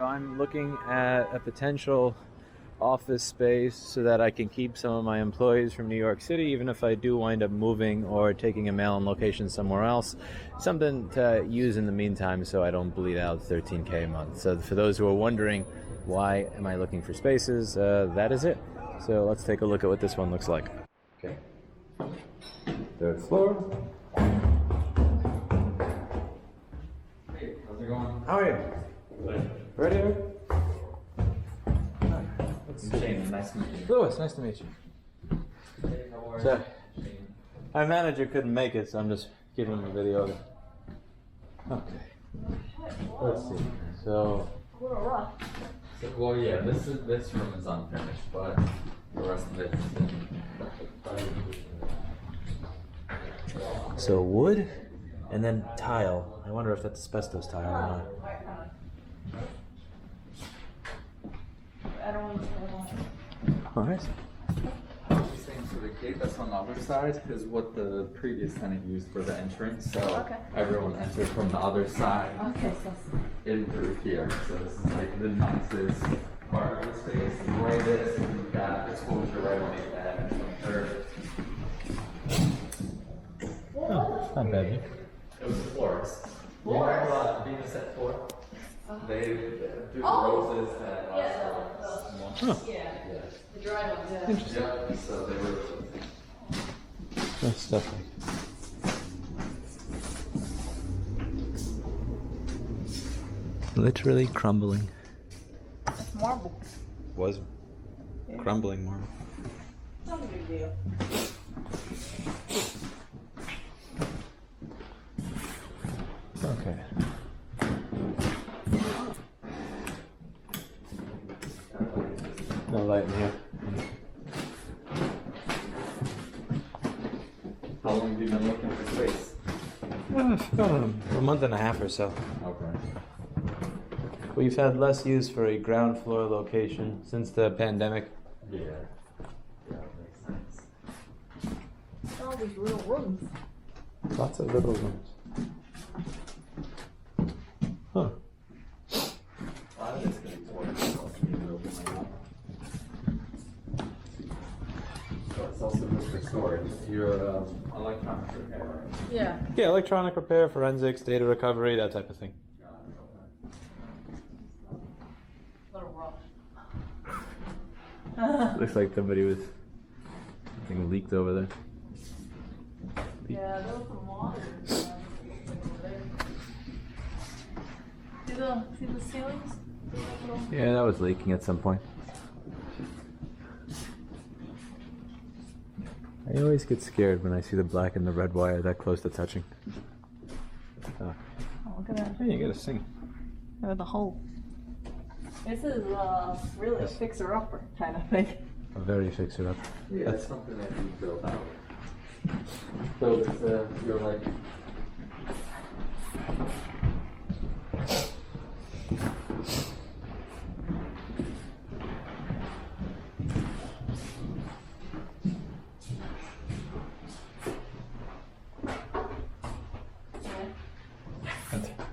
I'm looking at a potential office space so that I can keep some of my employees from New York City, even if I do wind up moving or taking a mail-in location somewhere else. Something to use in the meantime so I don't bleed out $13K a month. So for those who are wondering, why am I looking for spaces? That is it. So let's take a look at what this one looks like. Okay. Third floor. Hey, how's it going? How are you? Right here. Shane, nice to meet you. Louis, nice to meet you. Hey, how are So, you? Shane. our manager couldn't make it, so I'm just giving him a video of it. Okay. Let's see. So, Well, yeah, this room is unfinished, but the rest of it is so wood and then tile. I wonder if that's asbestos tile or not. All right. So the gate that's on the other side is what the previous tenant used for the entrance. So everyone entered from the other side in through here. So this is like the nicest part of the space. The way this, you've got exposure right on the bed and the third. Oh, not bad. It was the floors. You remember Venus at 4? They do the roses that The dry ones, yeah. Interesting. yeah, so they were. That's stuff. Literally crumbling. It's marble. Was crumbling marble. Not a big deal. Okay. No light in here. How long have you been looking for space? A month and a half or so. Okay. We've had less use for a ground floor location since the pandemic. Yeah. Yeah, makes sense. All these little rooms. Lots of little rooms. Huh. A lot of this can be torn. So it's also just for storage. You're electronic repair. Yeah. Yeah, electronic repair, forensics, data recovery, that type of thing. Little rough. Looks like somebody was something leaked over there. Yeah, there was some water. See the ceilings? Yeah, that was leaking at some point. I always get scared when I see the black and the red wire that close to touching. Oh. Oh, look at that. Hey, you gotta sing. Look at the hole. This is really a fixer-upper kind of thing. A very fixer up. Yeah, that's something that you built out. So it's you're like.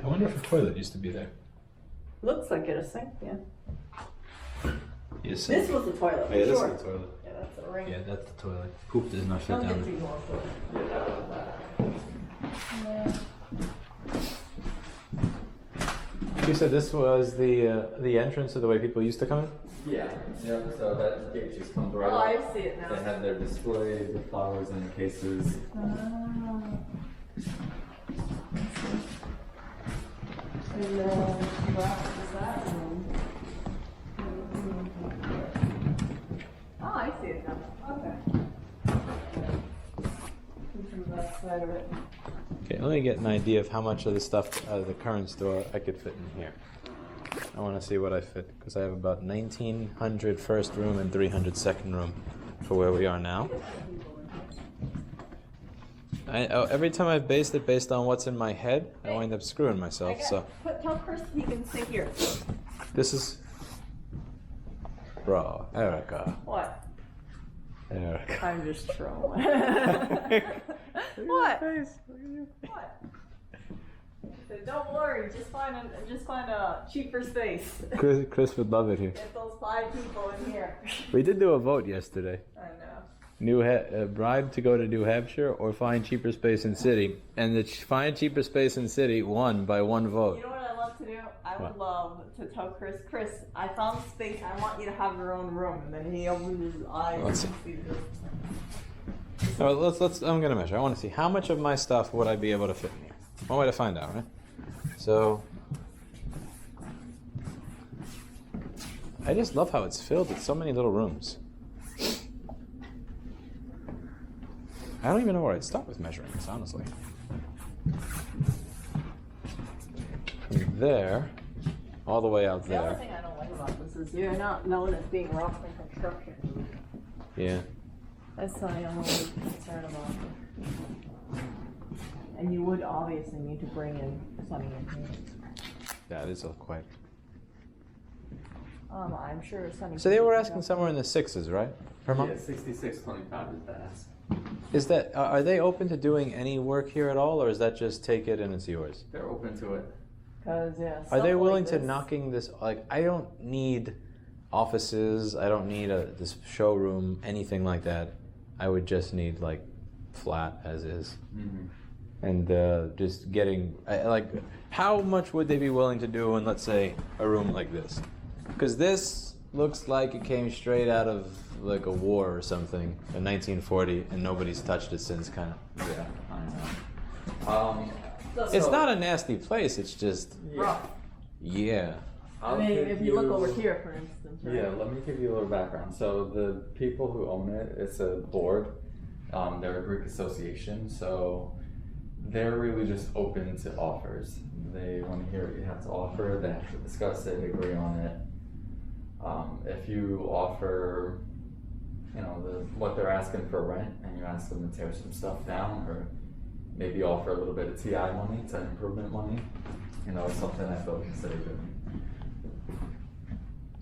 I wonder if a toilet used to be there. Looks like it, a sink, yeah. Yes. This was the toilet, Yeah, this sure. is the toilet. Yeah, that's a ring. Yeah, that's the toilet. Poop does not fit Don't down get there. too more for it. Yeah. You said this was the entrance of the way people used to come in? Yeah. Yeah. So that gate just comes right Oh, up. I see it now. They have their display, the flowers in the cases. Ah. And wow, is that room? Oh, I see it now. Okay. From that side of it. Okay, let me get an idea of how much of the stuff out of the current store I could fit in here. I want to see what I fit, because I have about 1,900 first room and 300 second room for where we are now. Every time I've based it based on what's in my head, I wind up screwing myself. So Tell Chris he can sit here. this is, bro, Erica. What? Erica. I'm just trolling. What? Look at your face. Look at you. What? said, don't worry, just find a cheaper space. Chris would love it here. Get those 5 people in here. We did do a vote yesterday. I know. Bribe to go to New Hampshire or find cheaper space in city, and the find cheaper space in city won by 1 vote. You know what I love to do? I would love to tell Chris, I found space. I want you to have your own room, and then he opens his eyes and sees this. All right, let's. I'm gonna measure. I want to see how much of my stuff would I be able to fit in here. One way to find out, right? So, I just love how it's filled with so many little rooms. I don't even know where I'd start with measuring this, honestly. From there, all the way out The only there. thing I don't like about this is you're not known as being Rossmann construction. Yeah. That's my only concern about it. And you would obviously need to bring in Sunny in here. That is quite. I'm sure Sunny. So they were asking somewhere in the 6s, right? Per month? Yeah, 66.25 is the ask. Is that? Are they open to doing any work here at all, or is that just take it and it's yours? They're open to it. Cause yeah. Are they stuff willing like to this- knocking this? Like, I don't need offices. I don't need this showroom, anything like that. I would just need like flat as is, and just getting like, how much would they be willing to do in, let's say, a room like this? Because this looks like it came straight out of like a war or something in 1940, and nobody's touched it since, kind of. Yeah, I know. It's not a nasty place. It's just rough. yeah. I mean, if you look over here, for instance. Right? Yeah, let me give you a little background. So the people who own it, it's a board. They're a Greek association, so they're really just open to offers. They want to hear what you have to offer. They have to discuss it, agree on it. If you offer, what they're asking for rent, and you ask them to tear some stuff down, or maybe offer a little bit of TI money, tenant improvement money, it's something I feel consider doing.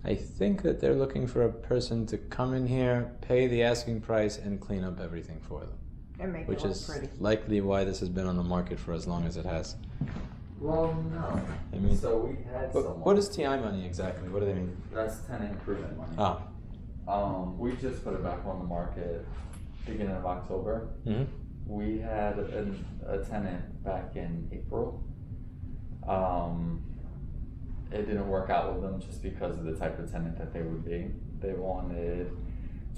I think that they're looking for a person to come in here, pay the asking price, and clean up everything for them. And make Which it look is pretty. likely why this has been on the market for as long as it has. Well, no. I mean, So we had someone. what is TI money exactly? What do they mean? That's tenant improvement money. Ah. We just put it back on the market beginning of October. Mm-hmm. We had a tenant back in April. It didn't work out with them just because of the type of tenant that they would be. They wanted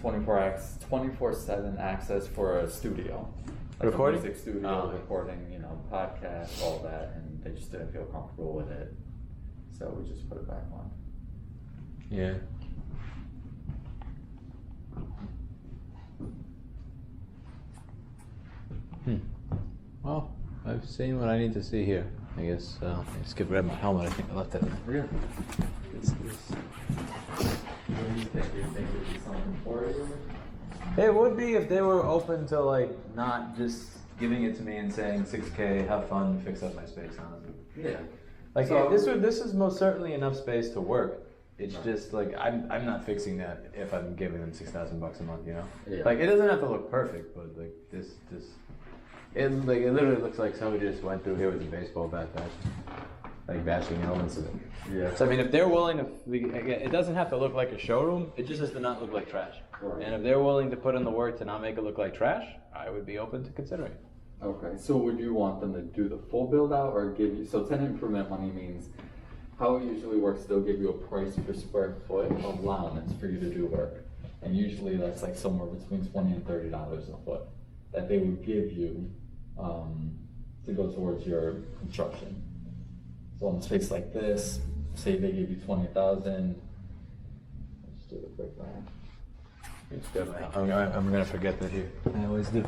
24/7 access for a studio. Like Recording? a music studio, recording, podcasts, all that, and they just didn't feel comfortable with it. So we just put it back on. Yeah. Well, I've seen what I need to see here. I guess I just get rid of my helmet. I think I left it in there. What do you think? Do you think it would be something for you? It would be if they were open to like not just giving it to me and saying 6K, have fun, fix up my space, honestly. Yeah. Like So- this is most certainly enough space to work. It's just like I'm not fixing that if I'm giving them $6,000 a month, Yeah. Like it doesn't have to look perfect, but like this it literally looks like somebody just went through here with a baseball bat bashing elements of it. Yeah. So I mean, if they're willing to, again, it doesn't have to look like a showroom. It just has to not look like trash. Right. And if they're willing to put in the work to not make it look like trash, I would be open to considering it. Okay, so would you want them to do the full build out or give you, so tenant improvement money means, how it usually works, they'll give you a price per square foot allowance for you to do work. And usually that's like somewhere between $20 and $30 a foot that they would give you to go towards your construction. So on a space like this, say they give you 20,000, let's do the quick math. It's good. I'm gonna forget that here. I always do.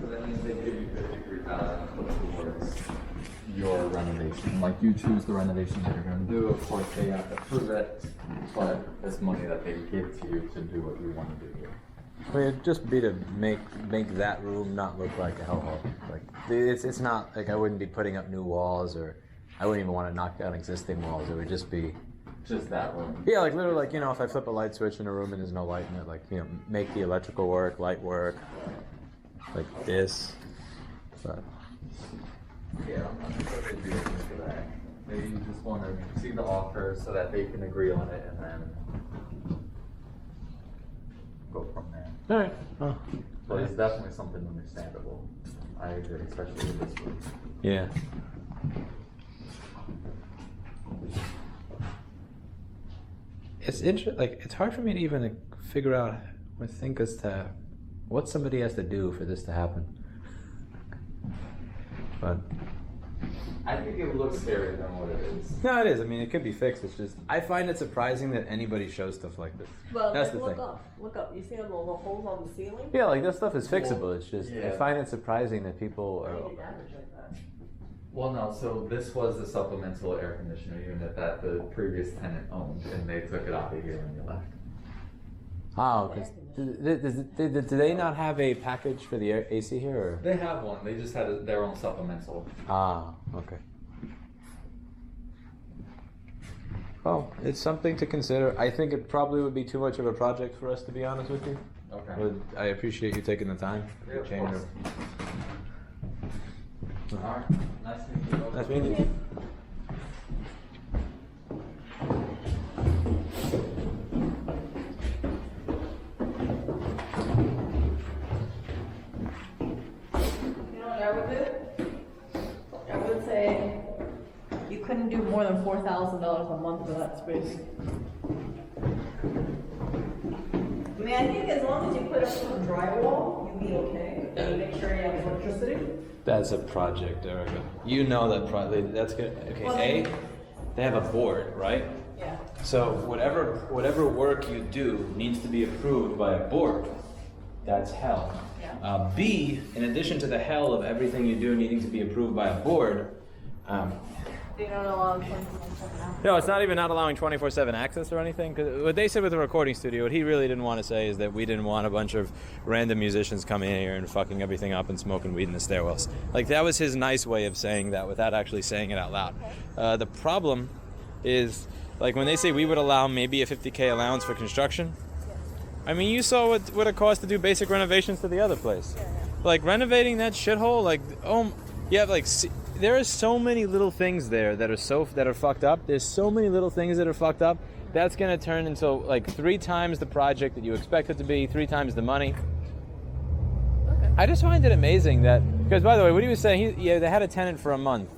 So then they give you 53,000 towards your renovation. Like you choose the renovation that you're going to do. Of course, they have to prove it, but it's money that they give to you to do what you want to do. I mean, it'd just be to make that room not look like a hellhole. Like it's not like I wouldn't be putting up new walls, or I wouldn't even want to knock down existing walls. It would just be Just that room. yeah, like literally, like if I flip a light switch in a room and there's no light in it, like make the electrical work, light work, like this. But Yeah, I'm not sure they'd be open to that. Maybe you just want to see the offer so that they can agree on it and then go from there. all right. Oh, But it's definitely something understandable. I agree, especially with this one. yeah. It's interesting. Like, it's hard for me to even figure out or think as to what somebody has to do for this to happen. But I think it looks scarier than what it is. no, it is. I mean, it could be fixed. It's just I find it surprising that anybody shows stuff like this. Well, That's like, the look thing. up. Look up. You see the little holes on the ceiling? Yeah, like this stuff is fixable. It's just I yeah. find it surprising that people Why are. do you damage like that? Well, no, so this was the supplemental air conditioner unit that the previous tenant owned, and they took it out of here when they left. Oh, because do they not have a package for the AC here? Or? They have one, they just had their own supplemental. Ah, okay. Well, it's something to consider. I think it probably would be too much of a project for us, to be honest with you. Okay. But I appreciate you taking the time. Yeah, of Change course. Alright, nice meeting you. Nice meeting you. You know what I would do? I would say you couldn't do more than $4,000 a month for that space. I mean, I think as long as you put up some drywall, you'll be okay. And make sure you have electricity. That's a project, Erica. You know that project. That's good. Okay, Well, A, they have a board, right? Yeah. So whatever work you do needs to be approved by a board. That's hell. Yeah. B, in addition to the hell of everything you do needing to be approved by a board, They don't allow 24/7 hours. no, it's not even not allowing 24/7 access or anything. Because what they said with the recording studio, what he really didn't want to say is that we didn't want a bunch of random musicians coming in here and fucking everything up and smoking weed in the stairwells. Like, that was his nice way of saying that without actually saying it out loud. The problem is, like, when they say we would allow maybe a $50K allowance for construction, I mean, you saw what it cost to do basic renovations to the other place. Like, renovating that shithole, like, you have, like, there are so many little things there that are fucked up. There's so many little things that are fucked up. That's gonna turn into like 3 times the project that you expect it to be, 3 times the money. Okay. I just find it amazing that, because by the way, what he was saying, they had a tenant for a month.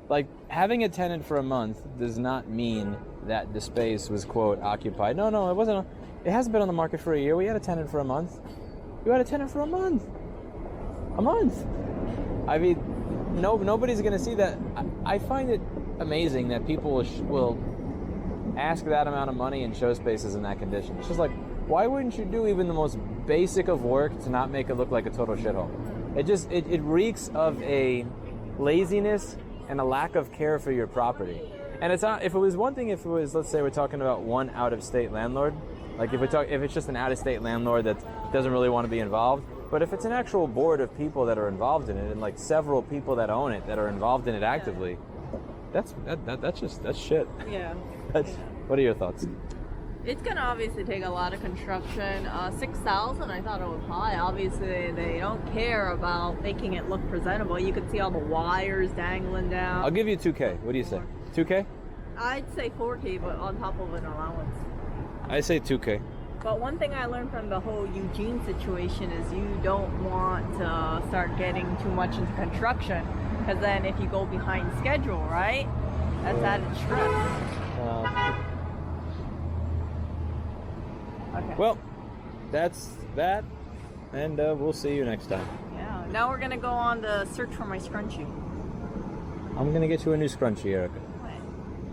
Like, having a tenant for a month does not mean that the space was, quote, occupied. No, it wasn't. It hasn't been on the market for a year. We had a tenant for a month. You had a tenant for a month. A month. I mean, nobody's going to see that. I find it amazing that people will ask that amount of money and show spaces in that condition. It's just like, why wouldn't you do even the most basic of work to not make it look like a total shithole? It reeks of a laziness and a lack of care for your property. And it's not, if it was one thing, if it was, let's say we're talking about one out-of-state landlord, like if it's just an out-of-state landlord that doesn't really want to be involved, but if it's an actual board of people that are involved in it, and like several people that own it that are involved in it actively, that's shit. Yeah. What are your thoughts? It's gonna obviously take a lot of construction. 6,000, I thought it was high. Obviously, they don't care about making it look presentable. You can see all the wires dangling down. I'll give you 2K. What do you say? 2K? I'd say 4K, but on top of an allowance. I say 2K. But one thing I learned from the whole Eugene situation is you don't want to start getting too much into construction, because then if you go behind schedule, right, that's added stress. Okay. Well, that's that, and we'll see you next time. Yeah. Now we're gonna go on the search for my scrunchie. I'm gonna get you a new scrunchie, Erica.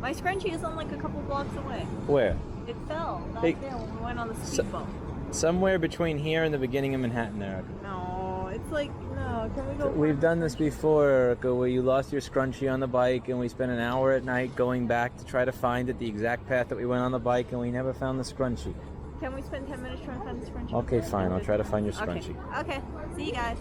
My scrunchie is on like a couple blocks away. Where? It fell back Hey, there when we went on the speedboat. Somewhere between here and the beginning of Manhattan, Erica. No, it's like, no, can we go? We've done this before, Erica, where you lost your scrunchie on the bike, and we spent an hour at night going back to try to find it, the exact path that we went on the bike, and we never found the scrunchie. Can we spend 10 minutes trying to find the scrunchie? Okay, fine. I'll try to find your scrunchie. Okay, see you guys.